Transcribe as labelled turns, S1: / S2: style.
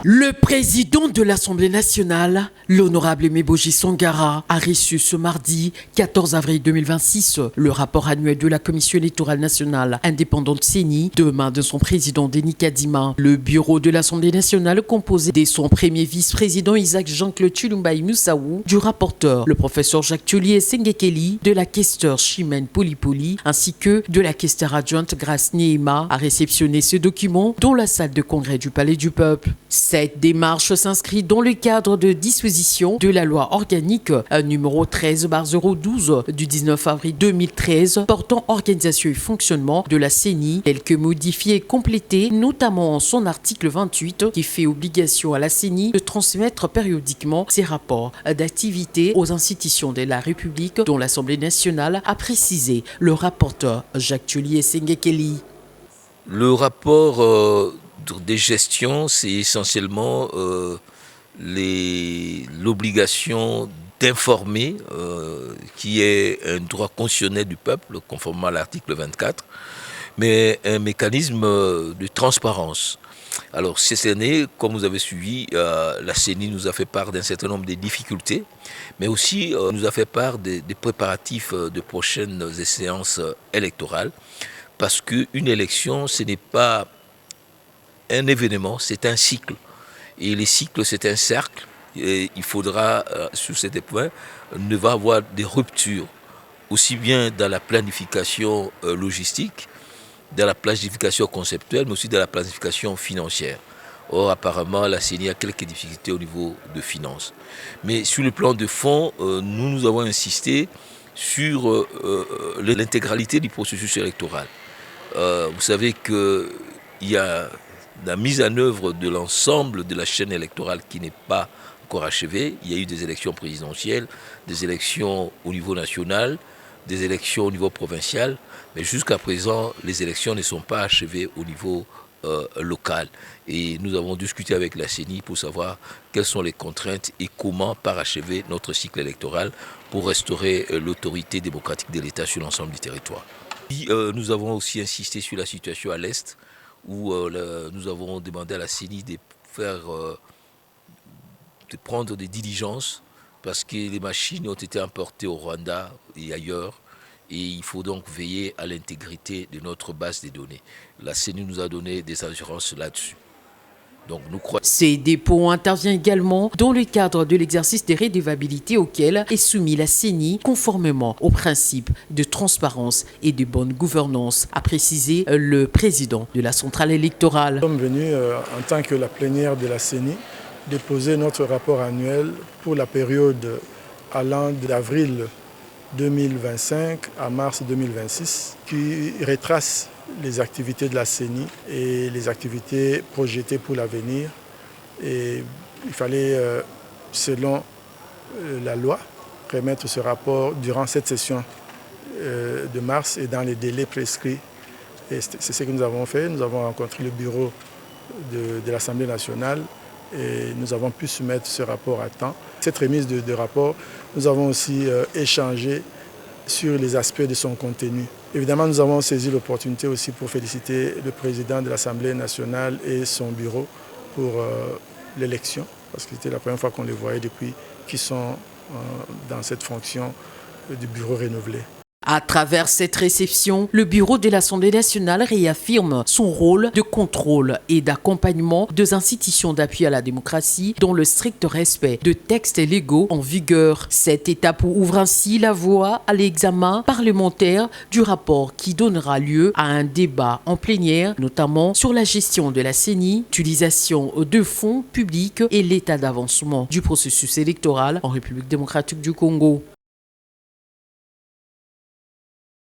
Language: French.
S1: Le président de l'Assemblée nationale, l'honorable Meboji Sangara, a reçu ce mardi 14 avril 2026 le rapport annuel de la Commission électorale nationale indépendante CENI de main de son président Denis Kadima. Le bureau de l'Assemblée nationale, composé de son premier vice-président Isaac Jean-Claude Chilumbaï Moussaou, du rapporteur le professeur Jacques Thiolier Sengekeli, de la questeur Chimène Polipoli ainsi que de la questeur adjointe Grace Niema, a réceptionné ce document dans la salle de congrès du Palais du Peuple. Cette démarche s'inscrit dans le cadre de dispositions de la loi organique numéro 13/012 du 19 avril 2013 portant organisation et fonctionnement de la CENI, tel que modifié et complété, notamment en son article 28 qui fait obligation à la CENI de transmettre périodiquement ses rapports d'activité aux institutions de la République, dont l'Assemblée nationale a précisé le rapporteur Jacques Thiolier Sengekeli.
S2: Le rapport des gestions, c'est essentiellement l'obligation d'informer, qui est un droit constitutionnel du peuple, conformément à l'article 24, mais un mécanisme de transparence. Alors, cette année, comme vous avez suivi, la CENI nous a fait part d'un certain nombre de difficultés, mais aussi nous a fait part des préparatifs de prochaines séances électorales, parce qu'une élection, ce n'est pas un événement, c'est un cycle. Et les cycles, c'est un cercle. Et il faudra, sur cet point, ne va avoir des ruptures, aussi bien dans la planification logistique, dans la planification conceptuelle, mais aussi dans la planification financière. Or, apparemment, la CENI a quelques difficultés au niveau de finances. Mais sur le plan de fond, nous avons insisté sur l'intégralité du processus électoral. Vous savez qu'il y a la mise en œuvre de l'ensemble de la chaîne électorale qui n'est pas encore achevée. Il y a eu des élections présidentielles, des élections au niveau national, des élections au niveau provincial, mais jusqu'à présent, les élections ne sont pas achevées au niveau local. Et nous avons discuté avec la CENI pour savoir quelles sont les contraintes et comment parachever notre cycle électoral pour restaurer l'autorité démocratique de l'État sur l'ensemble du territoire. Et, nous avons aussi insisté sur la situation à l'Est, où nous avons demandé à la CENI de prendre des diligences parce que les machines ont été importées au Rwanda et ailleurs, et il faut donc veiller à l'intégrité de notre base de données. La CENI nous a donné des assurances là-dessus. Donc nous croyons.
S1: Ces dépôts interviennent également dans le cadre de l'exercice des redevabilités auxquelles est soumis la CENI conformément aux principes de transparence et de bonne gouvernance, a précisé le président de la centrale électorale.
S3: Nous sommes venus en tant que la plénière de la CENI déposer notre rapport annuel pour la période allant d'avril 2025 à mars 2026 qui retrace les activités de la CENI et les activités projetées pour l'avenir. Et il fallait, selon la loi, remettre ce rapport durant cette session de mars et dans les délais prescrits. Et c'est ce que nous avons fait. Nous avons rencontré le bureau de l'Assemblée nationale et nous avons pu soumettre ce rapport à temps. Cette remise de rapport, nous avons aussi échangé sur les aspects de son contenu. Évidemment, nous avons saisi l'opportunité aussi pour féliciter le président de l'Assemblée nationale et son bureau pour l'élection, parce que c'était la première fois qu'on les voyait depuis qu'ils sont dans cette fonction du bureau renouvelé.
S1: À travers cette réception, le bureau de l'Assemblée nationale réaffirme son rôle de contrôle et d'accompagnement des institutions d'appui à la démocratie dans le strict respect de textes légaux en vigueur. Cette étape ouvre ainsi la voie à l'examen parlementaire du rapport qui donnera lieu à un débat en plénière, notamment sur la gestion de la CENI, l'utilisation de fonds publics et l'état d'avancement du processus électoral en République démocratique du Congo.